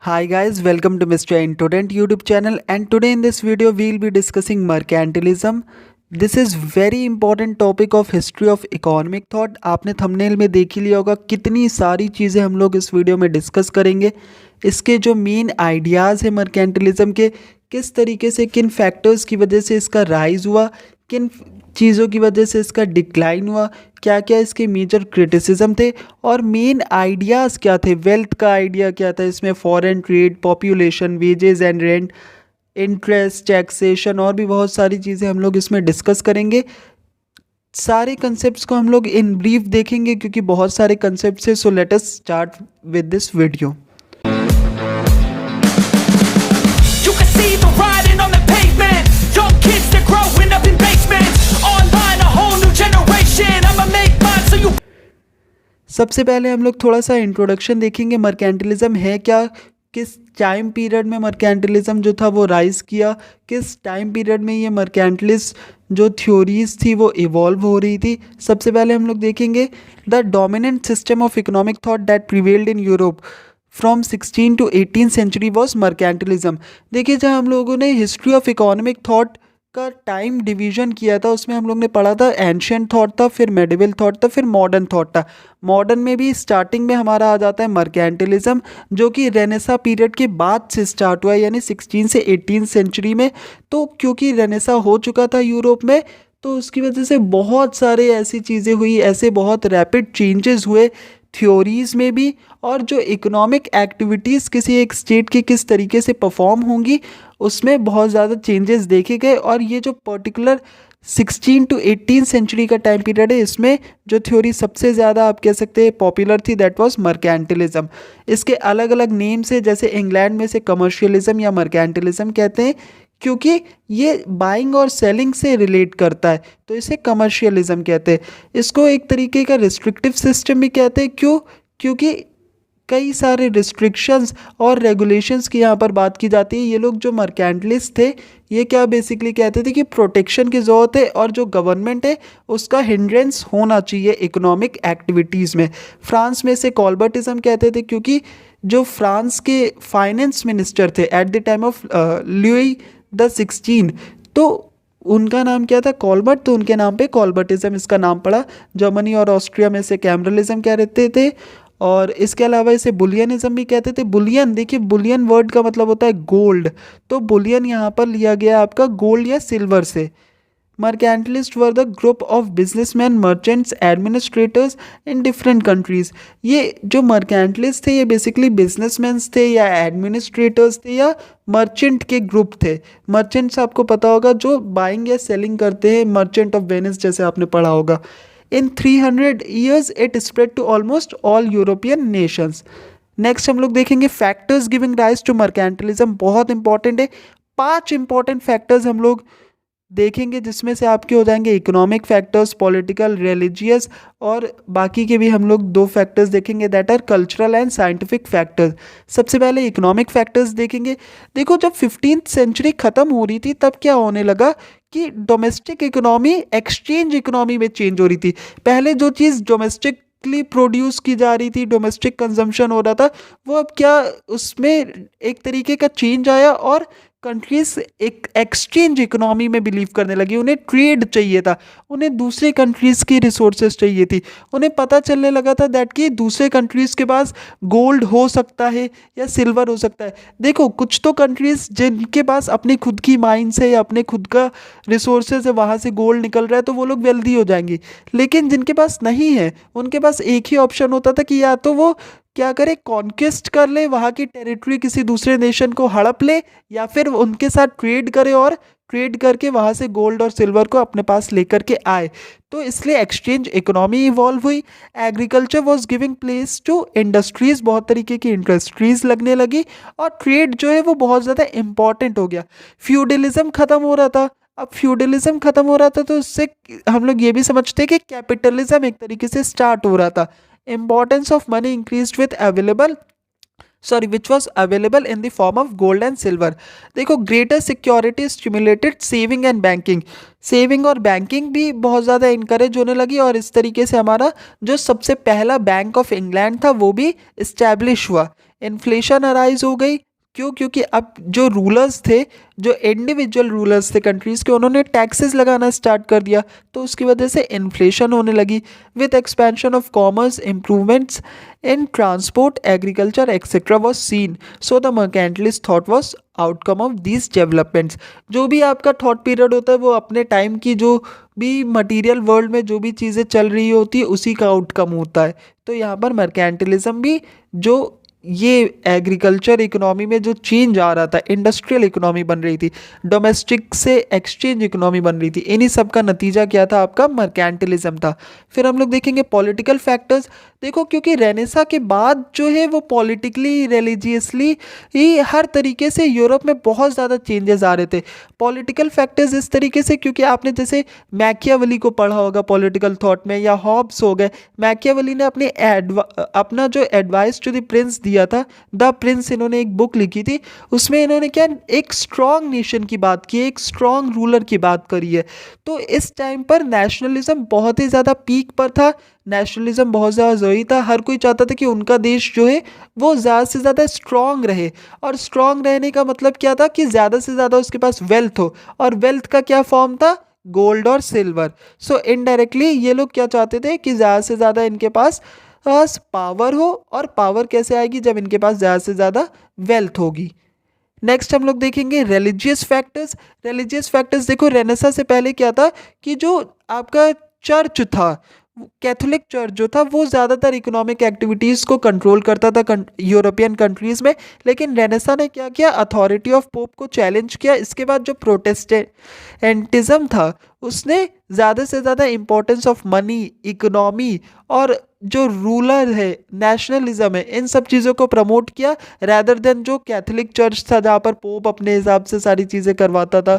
Hi guys, welcome to Mr. Intudent YouTube channel, and today in this video we'll be discussing mercantilism. This is very important topic of history of economic thought. आपने thumbnail में देख ही लिया होगा कितनी सारी चीज़ें हम लोग इस वीडियो में डिस्कस करेंगे। इसके जो मेन आइडियाज़ है मर्केंटिलिज्म के, किस तरीके से किन फैक्टर्स की वजह से इसका राइज हुआ, किन चीज़ों की वजह से इसका डिक्लाइन हुआ, क्या क्या इसके मेजर क्रिटिसिज्म थे और मेन आइडियाज़ क्या थे। वेल्थ का आइडिया क्या था इसमें, foreign trade, population, wages and rent, interest, taxation और भी बहुत सारी चीज़ें हम लोग इसमें डिस्कस करेंगे। सारे कंसेप्ट्स को हम लोग इन ब्रीफ देखेंगे क्योंकि बहुत सारे कंसेप्ट्स हैं। So let us start with this video. You can see the writing on the pavement. Young kids, they're growing up in basements. Online, a whole new generation. I'ma make mine so you. सबसे पहले हम लोग थोड़ा सा introduction देखेंगे। Mercantilism है क्या, किस टाइम पीरियड में मर्केंटिलिज्म जो था वो राइज किया, किस टाइम पीरियड में ये मर्केंटिलिज्म जो थ्योरीज थी वो इवॉल्व हो रही थी। सबसे पहले हम लोग देखेंगे the dominant system of economic thought that prevailed in Europe from 16 to 18 century was mercantilism. देखिए, जहाँ हम लोगों ने हिस्ट्री ऑफ इकोनॉमिक थॉट का टाइम डिवीजन किया था उसमें हम लोग ने पढ़ा था एंशियंट थॉट था, फिर मेडिवल थॉट था, फिर मॉडर्न थॉट था। मॉडर्न में भी स्टार्टिंग में हमारा आ जाता है मर्केंटिलिज्म, जो कि रेनेसा पीरियड के बाद से स्टार्ट हुआ है, यानी 16 से 18 सेंचुरी में। तो क्योंकि रेनेसा हो चुका था यूरोप में, तो उसकी वजह से बहुत सारे ऐसी चीज़ें हुई, ऐसे बहुत रैपिड चेंजेस हुए थ्योरीज़ में भी, और जो इकोनॉमिक एक्टिविटीज़ किसी एक स्टेट की किस तरीके से परफॉर्म होंगी उसमें बहुत ज़्यादा चेंजेस देखे गए। और ये जो पर्टिकुलर 16 to 18 सेंचुरी का टाइम पीरियड है, इसमें जो थ्योरी सबसे ज़्यादा आप कह सकते हैं पॉपुलर थी, दैट वाज मर्केंटिलिज्म। इसके अलग अलग नेम्स है, जैसे इंग्लैंड में से कमर्शियलिज्म या मर्केंटिलिज्म कहते हैं क्योंकि ये बाइंग और सेलिंग से रिलेट करता है, तो इसे कमर्शियलिज्म कहते हैं। इसको एक तरीके का रिस्ट्रिक्टिव सिस्टम भी कहते हैं। क्यों? क्योंकि कई सारे रिस्ट्रिक्शंस और रेगुलेशंस की यहाँ पर बात की जाती है। ये लोग जो मर्केंटलिस्ट थे, ये क्या बेसिकली कहते थे कि प्रोटेक्शन की ज़रूरत है और जो गवर्नमेंट है उसका हिंड्रेंस होना चाहिए इकोनॉमिक एक्टिविटीज़ में। फ्रांस में से कॉल्बर्टिज्म कहते थे क्योंकि जो फ्रांस के फाइनेंस मिनिस्टर थे eight the time of Louis the 16, तो उनका नाम क्या था, कॉल्बर्ट, तो उनके नाम पे कॉल्बर्टिज्म इसका नाम पड़ा। जर्मनी और ऑस्ट्रिया में से कैमरलिज्म कह रहते थे। और इसके अलावा इसे बुलियनिज्म भी कहते थे। बुलियन, देखिए बुलियन वर्ड का मतलब होता है गोल्ड, तो बुलियन यहाँ पर लिया गया आपका गोल्ड या सिल्वर से। Mercantilist were the group of businessman, merchants, administrators in different countries. ये जो मर्केंटलिस्ट थे ये बेसिकली बिजनेसमैन्स थे या एडमिनिस्ट्रेटर्स थे या मर्चेंट के ग्रुप थे। मर्चेंट्स आपको पता होगा जो बाइंग या सेलिंग करते हैं, मर्चेंट ऑफ वेनिस जैसे आपने पढ़ा होगा। In 300 years it spread to almost all European nations. Next हम लोग देखेंगे factors giving rise to mercantilism. बहुत इंपॉर्टेंट है, 5 इंपॉर्टेंट फैक्टर्स हम लोग देखेंगे जिसमें से आपके हो जाएंगे इकोनॉमिक फैक्टर्स, पॉलिटिकल, रिलीजियस, और बाकी के भी हम लोग 2 फैक्टर्स देखेंगे that are cultural and scientific factors. सबसे पहले इकोनॉमिक फैक्टर्स देखेंगे। देखो, जब 15th सेंचुरी ख़त्म हो रही थी तब क्या होने लगा कि डोमेस्टिक इकोनॉमी एक्सचेंज इकोनॉमी में चेंज हो रही थी। पहले जो चीज़ डोमेस्टिकली प्रोड्यूस की जा रही थी, डोमेस्टिक कंजम्पशन हो रहा था, वो अब क्या उसमें एक तरीके का चेंज आया और कंट्रीज एक एक्सचेंज इकोनॉमी में बिलीव करने लगी। उन्हें ट्रेड चाहिए था, उन्हें दूसरे कंट्रीज़ की रिसोर्सेज चाहिए थी। उन्हें पता चलने लगा था दैट कि दूसरे कंट्रीज़ के पास गोल्ड हो सकता है या सिल्वर हो सकता है। देखो, कुछ तो कंट्रीज़ जिनके पास अपनी खुद की माइंस है या अपने खुद का रिसोर्सेज है, वहाँ से गोल्ड निकल रहा है, तो वो लोग वेल्दी हो जाएंगे। लेकिन जिनके पास नहीं है, उनके पास एक ही ऑप्शन होता था कि या तो वो क्या करे, कॉन्क्वेस्ट कर ले, वहाँ की टेरिटरी किसी दूसरे नेशन को हड़प ले, या फिर उनके साथ ट्रेड करे और ट्रेड करके वहाँ से गोल्ड और सिल्वर को अपने पास लेकर के आए। तो इसलिए एक्सचेंज इकोनॉमी इवॉल्व हुई। Agriculture was giving place to industries, बहुत तरीके की इंडस्ट्रीज़ लगने लगी और ट्रेड जो है वो बहुत ज़्यादा इंपॉर्टेंट हो गया। फ्यूडलिज्म ख़त्म हो रहा था। अब फ्यूडलिज्म ख़त्म हो रहा था तो उससे हम लोग ये भी समझते हैं कि कैपिटलिज्म एक तरीके से स्टार्ट हो रहा था। Importance of money increased with which was available in the form of gold and silver. देखो, greater security stimulated saving and banking. Saving और बैंकिंग भी बहुत ज़्यादा इनकरेज होने लगी और इस तरीके से हमारा जो सबसे पहला बैंक ऑफ इंग्लैंड था वो भी इस्टेब्लिश हुआ। इन्फ्लेशन अराइज हो गई। क्यों? क्योंकि अब जो रूलर्स थे, जो इंडिविजुअल रूलर्स थे कंट्रीज़ के, उन्होंने टैक्सेस लगाना स्टार्ट कर दिया, तो उसकी वजह से इन्फ्लेशन होने लगी। With expansion of commerce, improvements in transport, agriculture etcetera was seen, so the mercantilist thought was outcome of these developments. जो भी आपका थॉट पीरियड होता है वो अपने टाइम की जो भी मटेरियल वर्ल्ड में जो भी चीज़ें चल रही होती है उसी का आउटकम होता है। तो यहाँ पर मर्केंटिलिज्म भी, जो ये एग्रीकल्चर इकोनॉमी में जो चेंज आ रहा था, इंडस्ट्रियल इकोनॉमी बन रही थी, डोमेस्टिक से एक्सचेंज इकोनॉमी बन रही थी, इन्हीं सब का नतीजा क्या था? आपका मर्केंटिलिज्म था। फिर हम लोग देखेंगे पॉलिटिकल फैक्टर्स। देखो, क्योंकि रेनेसा के बाद जो है वो पॉलिटिकली, रिलीजियसली ही हर तरीके से यूरोप में बहुत ज़्यादा चेंजेस आ रहे थे। पॉलिटिकल फैक्टर्स इस तरीके से, क्योंकि आपने जैसे मैकियावेली को पढ़ा होगा पॉलिटिकल थॉट में, या हॉब्स हो गए। मैकियावेली ने अपना जो एडवाइस टू द प्रिंस दिया था, द प्रिंस, इन्होंने एक बुक लिखी थी, उसमें इन्होंने क्या, एक स्ट्रॉन्ग नेशन की बात की है, एक स्ट्रॉन्ग रूलर की बात करी है। तो इस टाइम पर नेशनलिज्म बहुत ही ज़्यादा पीक पर था, नेशनलिज्म बहुत ज़्यादा ज़रूरी था। हर कोई चाहता था कि उनका देश जो है वो ज़्यादा से ज़्यादा स्ट्रॉन्ग रहे, और स्ट्रॉन्ग रहने का मतलब क्या था? कि ज़्यादा से ज़्यादा उसके पास वेल्थ हो, और वेल्थ का क्या फॉर्म था? गोल्ड और सिल्वर। सो इनडायरेक्टली ये लोग क्या चाहते थे? कि ज़्यादा से ज़्यादा इनके पास पावर हो, और पावर कैसे आएगी? जब इनके पास ज़्यादा से ज़्यादा वेल्थ होगी। नेक्स्ट हम लोग देखेंगे रिलीजियस फैक्टर्स। रिलीजियस फैक्टर्स, देखो रेनेसा से पहले क्या था? कि जो आपका चर्च था, कैथोलिक चर्च जो था, वो ज़्यादातर इकोनॉमिक एक्टिविटीज़ को कंट्रोल करता था यूरोपियन कंट्रीज़ में। लेकिन रेनेसा ने क्या किया? अथॉरिटी ऑफ पोप को चैलेंज किया। इसके बाद जो प्रोटेस्टेंटिज्म था, उसने ज़्यादा से ज़्यादा इम्पोर्टेंस ऑफ मनी, इकोनॉमी, और जो रूलर है, नेशनलिज्म है, इन सब चीज़ों को प्रमोट किया, रैदर देन जो कैथोलिक चर्च था जहाँ पर पोप अपने हिसाब से सारी चीज़ें करवाता था,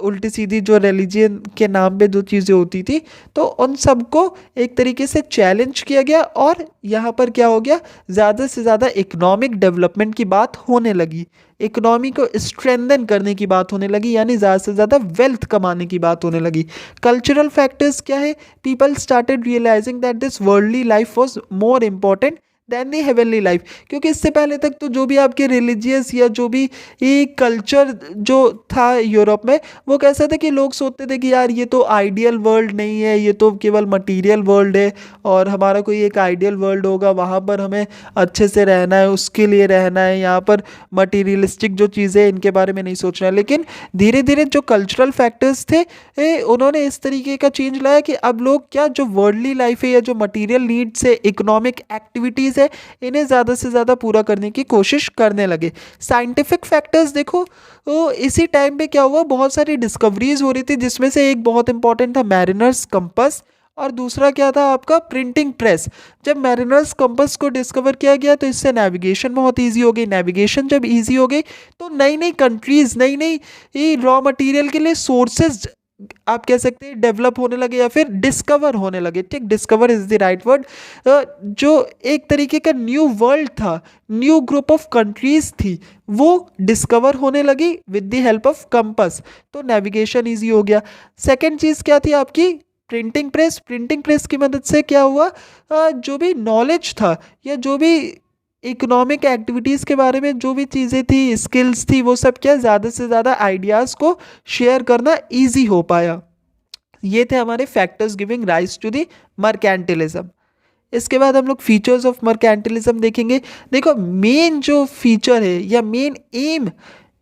उल्टी सीधी जो रिलीजियन के नाम पे जो चीज़ें होती थी। तो उन सबको एक तरीके से चैलेंज किया गया, और यहाँ पर क्या हो गया? ज़्यादा से ज़्यादा इकोनॉमिक डेवलपमेंट की बात होने लगी, इकोनॉमी को स्ट्रेंथन करने की बात होने लगी, यानी ज़्यादा से ज़्यादा वेल्थ कमाने की बात होने लगी। कल्चरल फैक्टर्स क्या है? People started realising that this worldly life was more important than the heavenly life. क्योंकि इससे पहले तक तो जो भी आपके रिलीजियस या जो भी ये कल्चर जो था यूरोप में, वो कैसा था कि लोग सोचते थे कि यार ये तो आइडियल वर्ल्ड नहीं है, ये तो केवल मटेरियल वर्ल्ड है, और हमारा कोई एक आइडियल वर्ल्ड होगा, वहाँ पर हमें अच्छे से रहना है, उसके लिए रहना है, यहाँ पर मटीरियलिस्टिक जो चीज़ें इनके बारे में नहीं सोचना है। लेकिन धीरे धीरे जो कल्चरल फैक्टर्स थे, उन्होंने इस तरीके का चेंज लाया कि अब लोग क्या, जो वर्ल्डली लाइफ है या जो मटीरियल नीड्स है, इकोनॉमिक एक्टिविटीज़ है, इन्हें ज़्यादा से ज़्यादा पूरा करने की कोशिश करने लगे। साइंटिफिक फैक्टर्स देखो, तो इसी टाइम पे क्या हुआ? बहुत सारी डिस्कवरीज हो रही थी, जिसमें से एक बहुत इंपॉर्टेंट था मैरिनर्स कंपास, और दूसरा क्या था? आपका प्रिंटिंग प्रेस। जब मैरिनर्स कंपास को डिस्कवर किया गया तो इससे नेविगेशन बहुत इजी हो गई। नेविगेशन जब इजी हो गई तो नई नई कंट्रीज, नई नई रॉ मटेरियल के लिए सोर्सेज, आप कह सकते हैं, डेवलप होने लगे, या फिर डिस्कवर होने लगे। ठीक, discover is the right word. जो एक तरीके का न्यू वर्ल्ड था, न्यू ग्रुप ऑफ कंट्रीज थी, वो डिस्कवर होने लगी with the help of compass. तो नेविगेशन इजी हो गया। सेकेंड चीज़ क्या थी आपकी? Printing press. प्रिंटिंग प्रेस की मदद से क्या हुआ? जो भी नॉलेज था, या जो भी इकोनॉमिक एक्टिविटीज़ के बारे में जो भी चीज़ें थी, स्किल्स थी, वो सब क्या, ज़्यादा से ज़्यादा आइडियाज़ को शेयर करना इजी हो पाया। ये थे हमारे factors giving rise to the mercantilism. इसके बाद हम लोग फीचर्स ऑफ मर्केंटिलिज्म देखेंगे। देखो, मेन जो फीचर है या मेन एम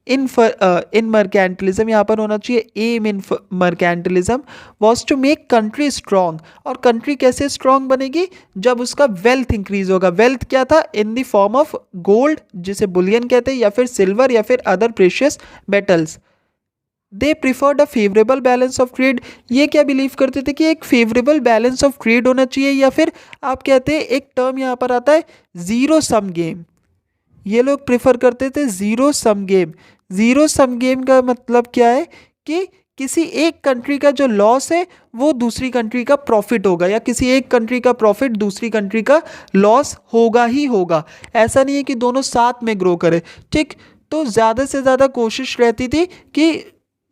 इन मर्केंटिलिज्म, यहाँ पर होना चाहिए aim in mercantilism was to make country strong. और कंट्री कैसे स्ट्रॉन्ग बनेगी? जब उसका वेल्थ इंक्रीज होगा। वेल्थ क्या था? In the form of gold, जिसे बुलियन कहते हैं, या फिर सिल्वर, या फिर other precious metals. They preferred a favourable balance of trade. ये क्या बिलीव करते थे? कि एक फेवरेबल बैलेंस ऑफ ट्रेड होना चाहिए, या फिर आप कहते हैं, एक टर्म यहाँ पर आता है जीरो सम गेम। ये लोग प्रेफर करते थे zero sum game. Zero sum game का मतलब क्या है? कि किसी एक कंट्री का जो लॉस है वो दूसरी कंट्री का प्रॉफिट होगा, या किसी एक कंट्री का प्रॉफिट दूसरी कंट्री का लॉस होगा ही होगा। ऐसा नहीं है कि दोनों साथ में ग्रो करे। ठीक, तो ज़्यादा से ज़्यादा कोशिश रहती थी कि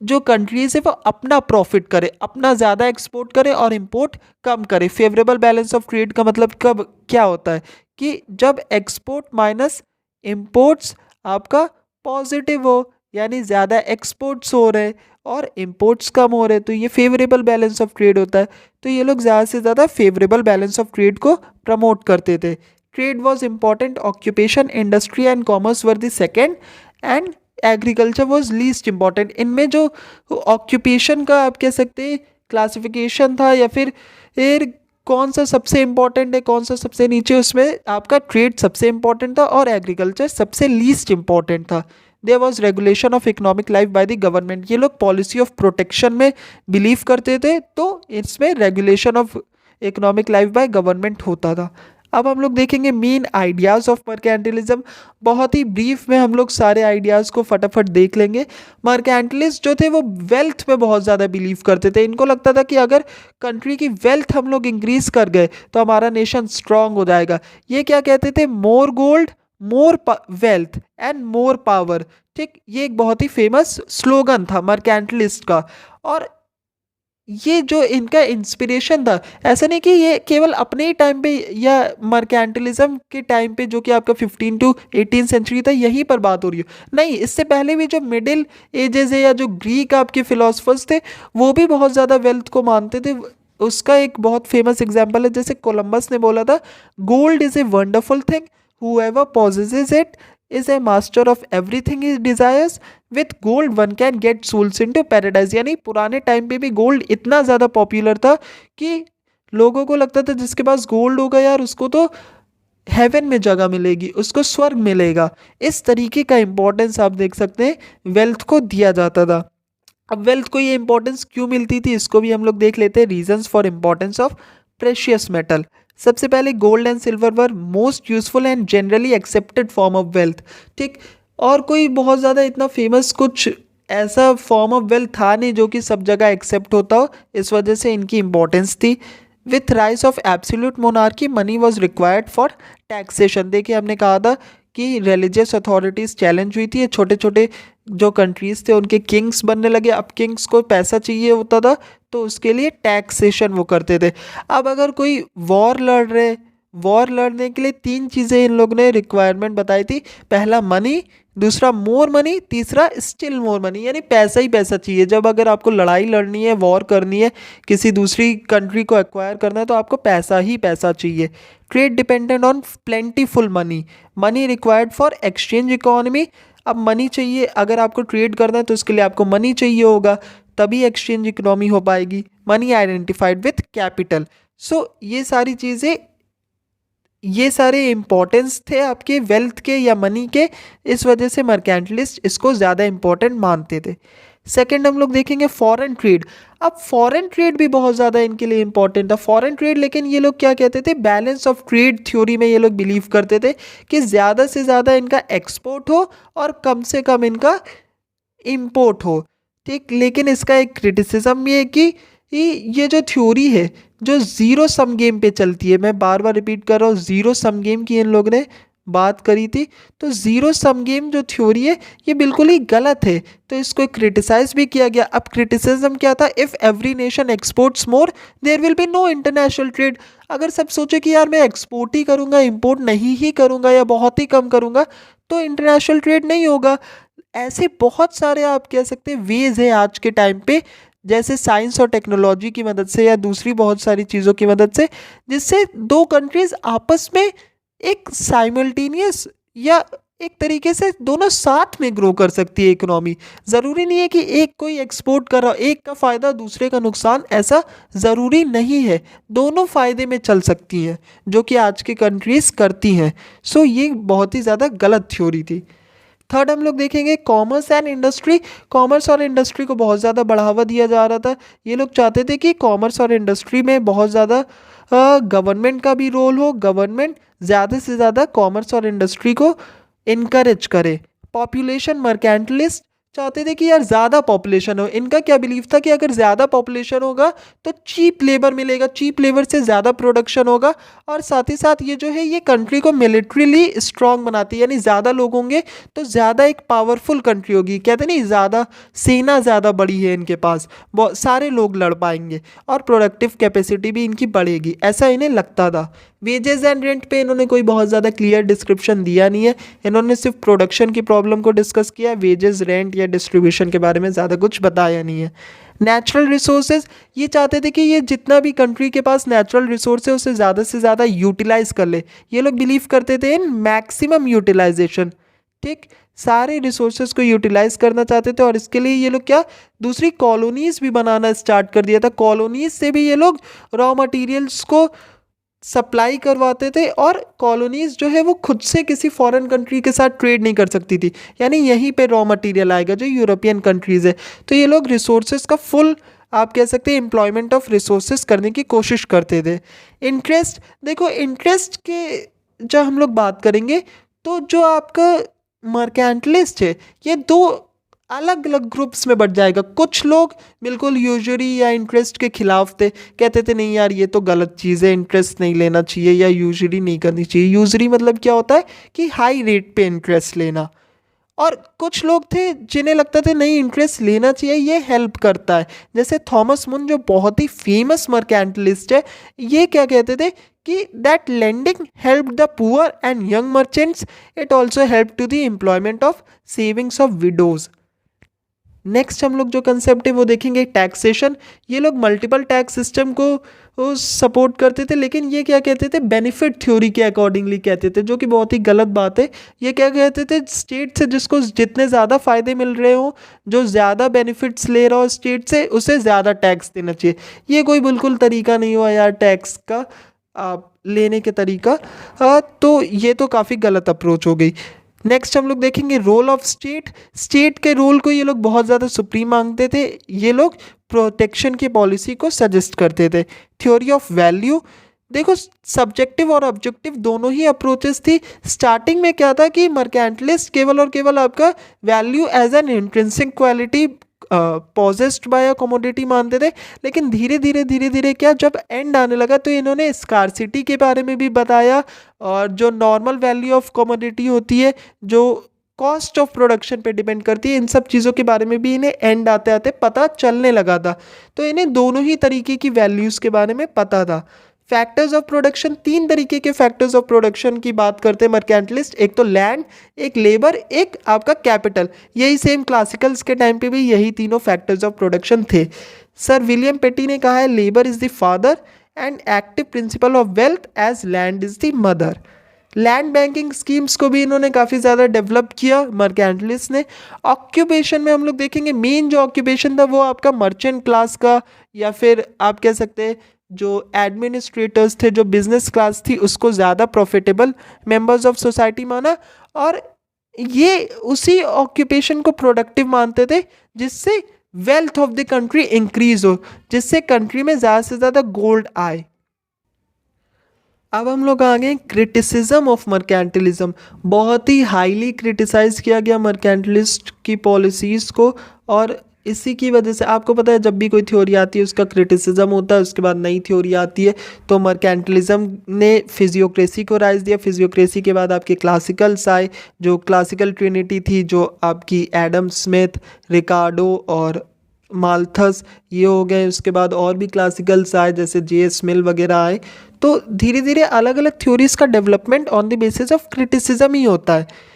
जो कंट्रीज है वो अपना प्रॉफिट करे, अपना ज़्यादा एक्सपोर्ट करे और इंपोर्ट कम करे। फेवरेबल बैलेंस ऑफ ट्रेड का मतलब कब क्या होता है? कि जब एक्सपोर्ट माइनस इम्पोर्ट्स आपका पॉजिटिव हो, यानी ज़्यादा एक्सपोर्ट्स हो रहे और इम्पोर्ट्स कम हो रहे, तो ये फेवरेबल बैलेंस ऑफ ट्रेड होता है। तो ये लोग ज़्यादा से ज़्यादा फेवरेबल बैलेंस ऑफ ट्रेड को प्रमोट करते थे। Trade was important occupation, industry and commerce were the second and agriculture was least important. इनमें जो ऑक्यूपेशन का आप कह सकते हैं क्लासिफिकेशन था या फिर कौन सा सबसे इम्पॉर्टेंट है कौन सा सबसे नीचे, उसमें आपका ट्रेड सबसे इम्पॉर्टेंट था और एग्रीकल्चर सबसे लीस्ट इम्पॉर्टेंट था। There was regulation of economic life by the government. ये लोग पॉलिसी ऑफ प्रोटेक्शन में बिलीव करते थे, तो इसमें regulation of economic life by government होता था। अब हम लोग देखेंगे मेन आइडियाज़ ऑफ मर्केंटिलिज्म। बहुत ही ब्रीफ में हम लोग सारे आइडियाज़ को फटाफट देख लेंगे। मर्केंटिलिस्ट जो थे वो वेल्थ में बहुत ज़्यादा बिलीव करते थे। इनको लगता था कि अगर कंट्री की वेल्थ हम लोग इंक्रीज कर गए तो हमारा नेशन स्ट्रांग हो जाएगा। ये क्या कहते थे, more gold more wealth and more power. ठीक, ये एक बहुत ही फेमस स्लोगन था मर्केंटिलिस्ट का। और ये जो इनका इंस्पिरेशन था, ऐसा नहीं कि ये केवल अपने ही टाइम पे या मर्केंटिलिज्म के टाइम पे जो कि आपका 15 टू 18 सेंचुरी था यहीं पर बात हो रही है, नहीं, इससे पहले भी जो मिडिल एजेस है या जो ग्रीक आपके फिलोसफर्स थे वो भी बहुत ज़्यादा वेल्थ को मानते थे। उसका एक बहुत फेमस एग्जाम्पल है, जैसे कोलंबस ने बोला था, gold is a wonderful thing, whoever possesses it is a master of everything he desires, with gold one can get souls into paradise। यानी पुराने टाइम पे भी गोल्ड इतना ज़्यादा पॉपुलर था कि लोगों को लगता था जिसके पास गोल्ड होगा यार उसको तो हेवन में जगह मिलेगी, उसको स्वर्ग मिलेगा। इस तरीके का इंपॉर्टेंस आप देख सकते हैं वेल्थ को दिया जाता था। अब वेल्थ को ये इंपॉर्टेंस क्यों मिलती थी इसको भी हम लोग देख लेते हैं। Reasons for importance of precious metal. सबसे पहले gold and silver were most useful and generally accepted form of wealth. ठीक, और कोई बहुत ज़्यादा इतना फेमस कुछ ऐसा फॉर्म ऑफ वेल्थ था नहीं जो कि सब जगह एक्सेप्ट होता हो, इस वजह से इनकी इंपॉर्टेंस थी। With rise of absolute monarchy money was required for taxation. देखिए हमने कहा था कि रिलीजियस अथॉरिटीज़ चैलेंज हुई थी, छोटे छोटे जो कंट्रीज़ थे उनके किंग्स बनने लगे। अब किंग्स को पैसा चाहिए होता था तो उसके लिए टैक्सेशन वो करते थे। अब अगर कोई वॉर लड़ रहे, वॉर लड़ने के लिए 3 चीज़ें इन लोगों ने रिक्वायरमेंट बताई थी। पहला मनी, दूसरा मोर मनी, तीसरा स्टिल मोर मनी, यानी पैसा ही पैसा चाहिए। जब अगर आपको लड़ाई लड़नी है, वॉर करनी है, किसी दूसरी कंट्री को एक्वायर करना है तो आपको पैसा ही पैसा चाहिए। Trade dependent on plentiful money, money required for exchange economy. अब मनी चाहिए, अगर आपको ट्रेड करना है तो उसके लिए आपको मनी चाहिए होगा, तभी एक्सचेंज इकोनॉमी हो पाएगी। Money identified with capital. So ये सारी चीज़ें, ये सारे इंपॉर्टेंस थे आपके वेल्थ के या मनी के, इस वजह से मर्केंटिलिस्ट इसको ज़्यादा इंपॉर्टेंट मानते थे। सेकंड हम लोग देखेंगे फॉरेन ट्रेड। अब फॉरेन ट्रेड भी बहुत ज़्यादा इनके लिए इंपॉर्टेंट था फॉरेन ट्रेड, लेकिन ये लोग क्या कहते थे, बैलेंस ऑफ ट्रेड थ्योरी में ये लोग बिलीव करते थे कि ज़्यादा से ज़्यादा इनका एक्सपोर्ट हो और कम से कम इनका इम्पोर्ट हो। ठीक, लेकिन इसका एक क्रिटिसिज्म ये है कि ये जो थ्योरी है जो ज़ीरो सम गेम पे चलती है, मैं बार बार रिपीट कर रहा हूँ, ज़ीरो सम गेम की इन लोगों ने बात करी थी, तो ज़ीरो सम गेम जो थ्योरी है ये बिल्कुल ही गलत है, तो इसको क्रिटिसाइज भी किया गया। अब क्रिटिसिज्म क्या था, if every nation exports more there will be no international trade. अगर सब सोचे कि यार मैं एक्सपोर्ट ही करूँगा, इम्पोर्ट नहीं ही करूँगा या बहुत ही कम करूँगा, तो इंटरनेशनल ट्रेड नहीं होगा। ऐसे बहुत सारे आप कह सकते हैं वेज है आज के टाइम पे, जैसे साइंस और टेक्नोलॉजी की मदद से या दूसरी बहुत सारी चीज़ों की मदद से, जिससे 2 कंट्रीज़ आपस में एक साइमल्टेनियस या एक तरीके से दोनों साथ में ग्रो कर सकती है इकोनॉमी। ज़रूरी नहीं है कि एक कोई एक्सपोर्ट कर रहा हो, एक का फ़ायदा दूसरे का नुकसान, ऐसा ज़रूरी नहीं है, दोनों फ़ायदे में चल सकती हैं, जो कि आज की कंट्रीज़ करती हैं। सो ये बहुत ही ज़्यादा गलत थ्योरी थी। थर्ड हम लोग देखेंगे कॉमर्स एंड इंडस्ट्री। कॉमर्स और इंडस्ट्री को बहुत ज़्यादा बढ़ावा दिया जा रहा था। ये लोग चाहते थे कि कॉमर्स और इंडस्ट्री में बहुत ज़्यादा गवर्नमेंट का भी रोल हो, गवर्नमेंट ज़्यादा से ज़्यादा कॉमर्स और इंडस्ट्री को इनकरेज करे। पॉपुलेशन मर्केंटिलिस्ट चाहते थे कि यार ज़्यादा पॉपुलेशन हो। इनका क्या बिलीव था कि अगर ज़्यादा पॉपुलेशन होगा तो चीप लेबर मिलेगा, चीप लेबर से ज़्यादा प्रोडक्शन होगा, और साथ ही साथ ये जो है ये कंट्री को मिलिट्रीली स्ट्रांग बनाती है, यानी ज़्यादा लोग होंगे तो ज़्यादा एक पावरफुल कंट्री होगी। कहते नहीं, ज़्यादा सेना ज़्यादा बड़ी है इनके पास, बहुत सारे लोग लड़ पाएंगे और प्रोडक्टिव कैपेसिटी भी इनकी बढ़ेगी, ऐसा इन्हें लगता था। वेजेस एंड रेंट पे इन्होंने कोई बहुत ज़्यादा क्लियर डिस्क्रिप्शन दिया नहीं है, इन्होंने सिर्फ प्रोडक्शन की प्रॉब्लम को डिस्कस किया, वेजेस रेंट या डिस्ट्रीब्यूशन के बारे में ज़्यादा कुछ बताया नहीं है। नेचुरल रिसोर्सेज, ये चाहते थे कि ये जितना भी कंट्री के पास नेचुरल रिसोर्स है उसे ज़्यादा से ज़्यादा यूटिलाइज कर ले। ये लोग बिलीव करते थे इन मैक्सिमम यूटिलाइजेशन, ठीक, सारे रिसोर्सेज को यूटिलाइज करना चाहते थे, और इसके लिए ये लोग क्या, दूसरी कॉलोनीज भी बनाना स्टार्ट कर दिया था। कॉलोनीज से भी ये लोग रॉ मटेरियल्स को सप्लाई करवाते थे, और कॉलोनीज जो है वो खुद से किसी फॉरेन कंट्री के साथ ट्रेड नहीं कर सकती थी, यानी यहीं पे रॉ मटेरियल आएगा जो यूरोपियन कंट्रीज़ है। तो ये लोग रिसोर्सेज का फुल, आप कह सकते हैं, एम्प्लॉयमेंट ऑफ रिसोर्सेज करने की कोशिश करते थे। इंटरेस्ट, देखो इंटरेस्ट के जब हम लोग बात करेंगे तो जो आपका मर्केंटलिस्ट है ये दो अलग अलग ग्रुप्स में बढ़ जाएगा। कुछ लोग बिल्कुल यूजरी या इंटरेस्ट के खिलाफ थे, कहते थे नहीं यार ये तो गलत चीज़ है, इंटरेस्ट नहीं लेना चाहिए या यूजरी नहीं करनी चाहिए। यूजरी मतलब क्या होता है कि हाई रेट पे इंटरेस्ट लेना। और कुछ लोग थे जिन्हें लगता था नहीं, इंटरेस्ट लेना चाहिए, ये हेल्प करता है। जैसे थॉमस मुन जो बहुत ही फेमस मर्केंटलिस्ट है, ये क्या कहते थे कि that lending help the poor and young merchants, it also help to the employment of savings of widows. Next हम लोग जो कंसेप्ट है वो देखेंगे टैक्सेशन। ये लोग मल्टीपल टैक्स सिस्टम को सपोर्ट करते थे, लेकिन ये क्या कहते थे, बेनिफिट थ्योरी के अकॉर्डिंगली कहते थे, जो कि बहुत ही गलत बात है। ये क्या कहते थे, स्टेट से जिसको जितने ज़्यादा फ़ायदे मिल रहे हो, जो ज़्यादा बेनिफिट्स ले रहा हो स्टेट से, उसे ज़्यादा टैक्स देना चाहिए। ये कोई बिल्कुल तरीका नहीं हुआ यार टैक्स का लेने के तरीका, तो ये तो काफ़ी गलत अप्रोच हो गई। नेक्स्ट हम लोग देखेंगे रोल ऑफ स्टेट। स्टेट के रोल को ये लोग बहुत ज़्यादा सुप्रीम मांगते थे, ये लोग प्रोटेक्शन की पॉलिसी को सजेस्ट करते थे। थ्योरी ऑफ वैल्यू, देखो सब्जेक्टिव और ऑब्जेक्टिव दोनों ही अप्रोचेस थी। स्टार्टिंग में क्या था कि मर्केंटलिस्ट केवल और केवल आपका value as an intrinsic quality possessed by a commodity मानते थे, लेकिन धीरे धीरे क्या, जब एंड आने लगा तो इन्होंने स्कार्सिटी के बारे में भी बताया, और जो नॉर्मल वैल्यू ऑफ कमोडिटी होती है जो कॉस्ट ऑफ प्रोडक्शन पे डिपेंड करती है, इन सब चीज़ों के बारे में भी इन्हें एंड आते आते पता चलने लगा था। तो इन्हें दोनों ही तरीके की वैल्यूज़ के बारे में पता था। फैक्टर्स ऑफ प्रोडक्शन, तीन तरीके के फैक्टर्स ऑफ प्रोडक्शन की बात करते हैं मर्केंटलिस्ट, एक तो लैंड, एक लेबर, एक आपका कैपिटल। यही सेम क्लासिकल्स के टाइम पे भी यही तीनों फैक्टर्स ऑफ प्रोडक्शन थे। सर विलियम पेटी ने कहा है labour is the father and active principle of wealth as land is the mother. Land banking schemes को भी इन्होंने काफ़ी ज़्यादा डेवलप किया मर्केंटलिस्ट ने। ऑक्यूपेशन में हम लोग देखेंगे मेन जो ऑक्यूपेशन था वो आपका मर्चेंट क्लास का, या फिर आप कह सकते हैं जो एडमिनिस्ट्रेटर्स थे, जो बिजनेस क्लास थी, उसको ज़्यादा प्रॉफिटेबल मेंबर्स ऑफ सोसाइटी माना, और ये उसी ऑक्यूपेशन को प्रोडक्टिव मानते थे जिससे wealth of the country increase हो, जिससे कंट्री में ज़्यादा से ज़्यादा गोल्ड आए। अब हम लोग आ गए क्रिटिसिज्म ऑफ मर्केंटलिज्म। बहुत ही हाईली क्रिटिसाइज़ किया गया मर्केंटलिस्ट की पॉलिसीज़ को, और इसी की वजह से आपको पता है जब भी कोई थ्योरी आती है उसका क्रिटिसिज्म होता है, उसके बाद नई थ्योरी आती है। तो मर्केंटलिज्म ने फिजियोक्रेसी को राइज दिया। फिजियोक्रेसी के बाद आपके क्लासिकल्स आए, जो क्लासिकल ट्रिनिटी थी, जो आपकी एडम स्मिथ, रिकार्डो और माल्थस, ये हो गए। उसके बाद और भी क्लासिकल्स आए जैसे जे.एस. मिल वगैरह आए। तो धीरे धीरे अलग अलग थ्योरीज का development on the basis of criticism ही होता है।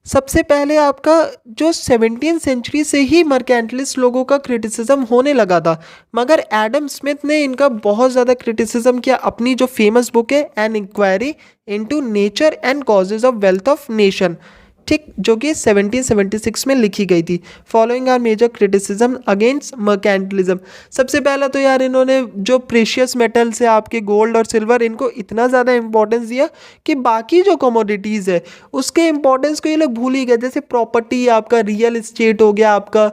सबसे पहले आपका जो 17वीं सेंचुरी से ही मर्केंटलिस्ट लोगों का क्रिटिसिज्म होने लगा था, मगर एडम स्मिथ ने इनका बहुत ज़्यादा क्रिटिसिज्म किया। अपनी जो फेमस बुक है an inquiry into nature and causes of wealth of nation, ठीक, जो कि 1776 में लिखी गई थी। Following are major criticism against mercantilism. सबसे पहला तो यार इन्होंने जो प्रेशियस मेटल्स है आपके गोल्ड और सिल्वर, इनको इतना ज़्यादा इंपॉर्टेंस दिया कि बाकी जो कमोडिटीज़ है उसके इंपॉर्टेंस को ये लोग भूल ही गए। जैसे प्रॉपर्टी, आपका रियल इस्टेट हो गया आपका,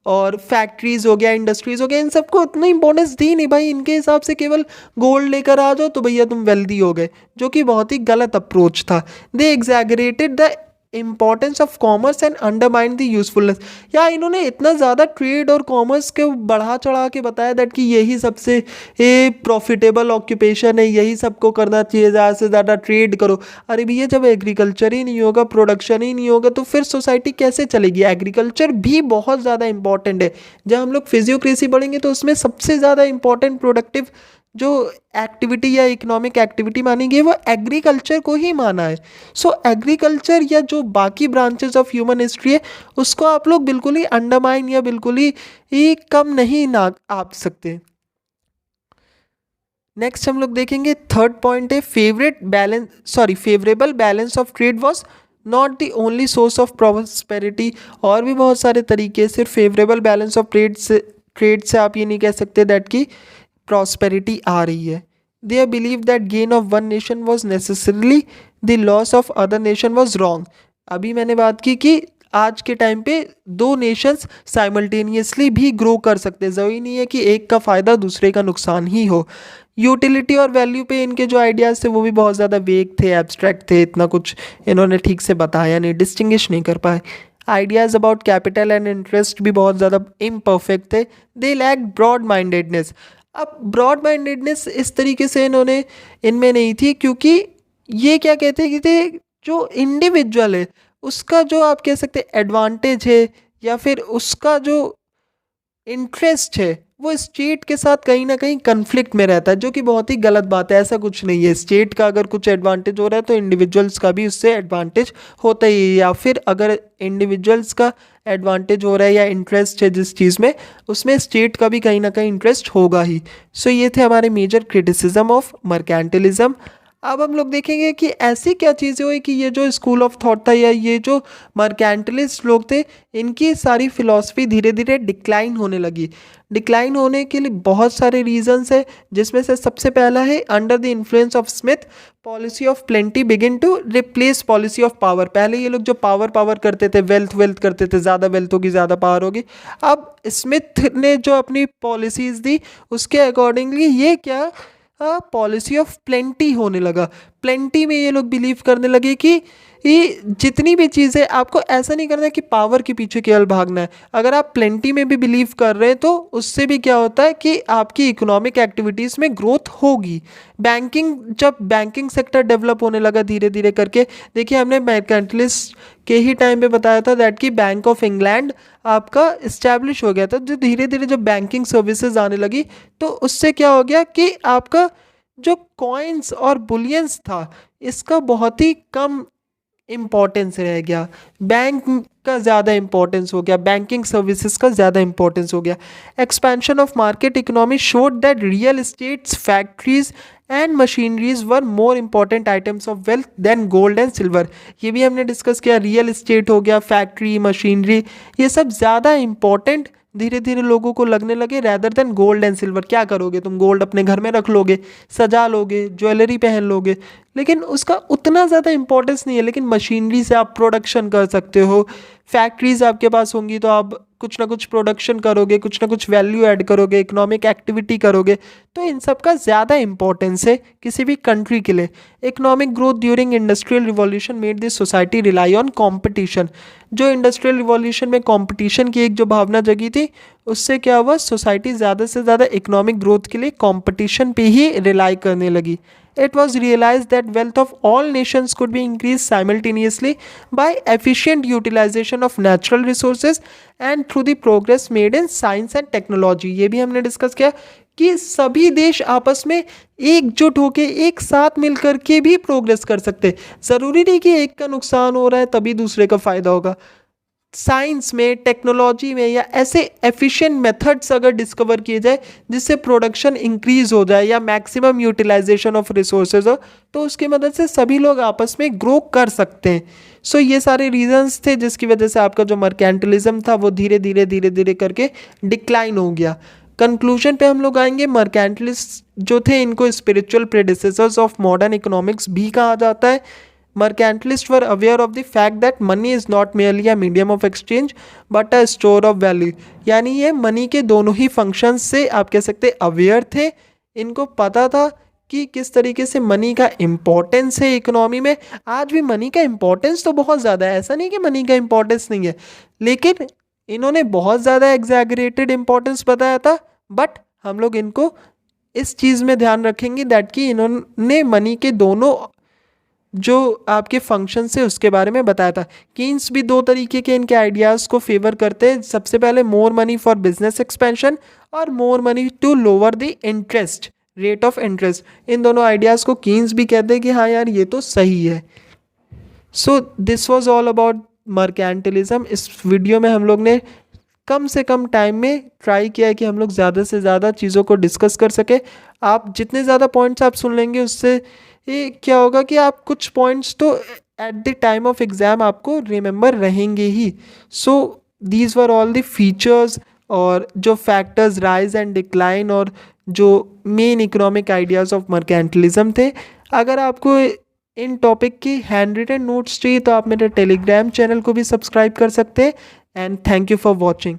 और फैक्ट्रीज़ हो गया, इंडस्ट्रीज़ हो गया, इन सबको उतना इंपॉर्टेंस दी नहीं भाई। इनके हिसाब से केवल गोल्ड लेकर आ जाओ तो भैया तुम वेल्दी हो गए, जो कि बहुत ही गलत अप्रोच था। They exaggerated the importance of commerce and undermine the usefulness. या इन्होंने इतना ज़्यादा ट्रेड और कॉमर्स के बढ़ा चढ़ा के बताया दैट कि यही सबसे प्रॉफिटेबल ऑक्यूपेशन है, यही सबको करना चाहिए, ज़्यादा से ज़्यादा ट्रेड करो। अरे भैया जब एग्रीकल्चर ही नहीं होगा, प्रोडक्शन ही नहीं होगा, तो फिर सोसाइटी कैसे चलेगी। एग्रीकल्चर भी बहुत ज़्यादा इंपॉर्टेंट है। जब हम लोग फिजियोक्रेसी पढ़ेंगे तो उसमें सबसे ज़्यादा इंपॉर्टेंट प्रोडक्टिव जो एक्टिविटी या इकोनॉमिक एक्टिविटी मानी गई वो एग्रीकल्चर को ही माना है। सो एग्रीकल्चर या जो बाकी ब्रांचेस ऑफ ह्यूमन हिस्ट्री है उसको आप लोग बिल्कुल ही अंडरमाइन या बिल्कुल ही कम नहीं ना आप सकते। नेक्स्ट हम लोग देखेंगे थर्ड पॉइंट है favourable balance of trade was not the only source of prosperity. और भी बहुत सारे तरीके, सिर्फ फेवरेबल बैलेंस ऑफ ट्रेड से आप ये नहीं कह सकते दैट की प्रॉस्पेरिटी आ रही है। They believe that gain of one nation was necessarily the loss of other nation was wrong. अभी मैंने बात की कि आज के टाइम पे दो नेशंस साइमल्टेनियसली भी ग्रो कर सकते हैं, ज़रूरी नहीं है कि एक का फ़ायदा दूसरे का नुकसान ही हो। यूटिलिटी और वैल्यू पे इनके जो आइडियाज़ थे वो भी बहुत ज़्यादा वेग थे, एब्स्ट्रैक्ट थे, इतना कुछ इन्होंने ठीक से बताया नहीं, डिस्टिंग्विश नहीं कर पाए। Ideas about capital and interest भी बहुत ज़्यादा इम्परफेक्ट थे। They lack broad mindedness. अब ब्रॉड माइंडेडनेस इस तरीके से इन्होंने इनमें नहीं थी क्योंकि ये क्या कहते हैं कि जो इंडिविजुअल है उसका जो आप कह सकते हैं एडवांटेज है या फिर उसका जो इंटरेस्ट है वो स्टेट के साथ कहीं ना कहीं कन्फ्लिक्ट में रहता है, जो कि बहुत ही गलत बात है। ऐसा कुछ नहीं है, स्टेट का अगर कुछ एडवांटेज हो रहा है तो इंडिविजुअल्स का भी उससे एडवांटेज होता ही है, या फिर अगर इंडिविजुअल्स का एडवांटेज हो रहा है या इंटरेस्ट है जिस चीज़ में, उसमें स्टेट का भी कहीं ना कहीं इंटरेस्ट होगा ही। सो ये थे हमारे मेजर क्रिटिसिज्म ऑफ मर्केंटिलिज्म। अब हम लोग देखेंगे कि ऐसी क्या चीज़ें हुई कि ये जो स्कूल ऑफ थॉट था या ये जो मर्केंटलिस्ट लोग थे इनकी सारी फिलॉसफी धीरे धीरे डिक्लाइन होने लगी। डिक्लाइन होने के लिए बहुत सारे रीजंस है, जिसमें से सबसे पहला है under the influence of Smith policy of plenty begin to replace policy of power. पहले ये लोग जो पावर करते थे, वेल्थ करते थे, ज़्यादा वेल्थ होगी ज़्यादा पावर होगी। अब स्मिथ ने जो अपनी पॉलिसीज़ दी उसके अकॉर्डिंगली ये क्या पॉलिसी ऑफ प्लेंटी होने लगा। प्लेंटी में ये लोग बिलीव करने लगे कि ये जितनी भी चीज़ें, आपको ऐसा नहीं करना है कि पावर के पीछे केवल भागना है। अगर आप प्लेंटी में भी बिलीव कर रहे हैं तो उससे भी क्या होता है कि आपकी इकोनॉमिक एक्टिविटीज़ में ग्रोथ होगी। जब बैंकिंग सेक्टर डेवलप होने लगा धीरे धीरे करके, देखिए हमने मर्केंटलिस्ट के ही टाइम पे बताया था दैट कि बैंक ऑफ इंग्लैंड आपका इस्टेब्लिश हो गया था। जो धीरे धीरे जब बैंकिंग सर्विसेज आने लगी तो उससे क्या हो गया कि आपका जो कॉइन्स और बुलियंस था इसका बहुत ही कम इम्पॉर्टेंस रह गया, बैंक का ज़्यादा इम्पोर्टेंस हो गया, बैंकिंग सर्विसेज का ज़्यादा इम्पोर्टेंस हो गया। Expansion of market economy showed that real estates, factories and machineries were more important items of wealth than gold and silver. ये भी हमने डिस्कस किया, रियल एस्टेट हो गया, फैक्ट्री, मशीनरी, ये सब ज़्यादा इंपॉर्टेंट धीरे धीरे लोगों को लगने लगे rather than gold and silver. क्या करोगे तुम, गोल्ड अपने घर में रख लोगे, सजा लोगे, ज्वेलरी पहन लोगे, लेकिन उसका उतना ज़्यादा इंपॉर्टेंस नहीं है। लेकिन मशीनरी से आप प्रोडक्शन कर सकते हो, फैक्ट्रीज आपके पास होंगी तो आप कुछ ना कुछ प्रोडक्शन करोगे, कुछ ना कुछ वैल्यू ऐड करोगे, इकोनॉमिक एक्टिविटी करोगे, तो इन सब का ज़्यादा इंपॉर्टेंस है किसी भी कंट्री के लिए। Economic growth during industrial revolution made this society rely on competition. जो इंडस्ट्रियल रिवॉल्यूशन में कॉम्पिटिशन की एक जो भावना जगी थी उससे क्या हुआ, सोसाइटी ज़्यादा से ज़्यादा इकोनॉमिक ग्रोथ के लिए कॉम्पिटिशन पे ही रिलाई करने लगी। It was realized that wealth of all nations could be increased simultaneously by efficient utilization of natural resources and through the progress made in science and technology। ये भी हमने discuss किया कि सभी देश आपस में एकजुट होकर एक साथ मिलकर के भी प्रोग्रेस कर सकते। ज़रूरी नहीं कि एक का नुकसान हो रहा है तभी दूसरे का फ़ायदा होगा। साइंस में, टेक्नोलॉजी में या ऐसे एफिशिएंट मेथड्स अगर डिस्कवर किए जाए जिससे प्रोडक्शन इंक्रीज हो जाए या मैक्सिमम यूटिलाइजेशन ऑफ रिसोर्सेज हो, तो उसकी मदद से सभी लोग आपस में ग्रो कर सकते हैं। सो ये सारे रीजंस थे जिसकी वजह से आपका जो मर्केंटलिज्म था वो धीरे धीरे करके डिक्लाइन हो गया। कंक्लूजन पे हम लोग आएंगे। मर्केंटलिस्ट जो थे इनको spiritual predecessors of modern economics भी कहा जाता है। Mercantilists were aware of the fact that money is not merely a medium of exchange but a store of value। यानी ये मनी के दोनों ही फंक्शंस से आप कह सकते अवेयर थे। इनको पता था कि किस तरीके से मनी का इम्पोर्टेंस है इकोनॉमी में। आज भी मनी का इम्पोर्टेंस तो बहुत ज़्यादा है, ऐसा नहीं कि मनी का इम्पोर्टेंस नहीं है, लेकिन इन्होंने बहुत ज़्यादा एग्जैगरेटेड इम्पोर्टेंस बताया था। बट हम लोग इनको इस चीज़ में ध्यान रखेंगे दैट कि इन्होंने मनी के दोनों जो आपके फंक्शन से उसके बारे में बताया था। कीन्स भी दो तरीके के इनके आइडियाज़ को फेवर करते हैं। सबसे पहले more money for business expansion और more money to lower the interest rate of interest. इन दोनों आइडियाज़ को कीन्स भी कहते हैं कि हाँ यार ये तो सही है। So this was all about mercantilism. इस वीडियो में हम लोग ने कम से कम टाइम में ट्राई किया है कि हम लोग ज़्यादा से ज़्यादा चीज़ों को डिस्कस कर सके। आप जितने ज़्यादा पॉइंट्स आप सुन लेंगे उससे ये क्या होगा कि आप कुछ पॉइंट्स तो at the time of exam आपको रिमेंबर रहेंगे ही। So these were all the features और जो फैक्टर्स राइज एंड डिक्लाइन और जो main economic ideas of mercantilism थे। अगर आपको इन टॉपिक की हैंड रिटन नोट्स चाहिए तो आप मेरे टेलीग्राम चैनल को भी सब्सक्राइब कर सकते हैं। And thank you for watching.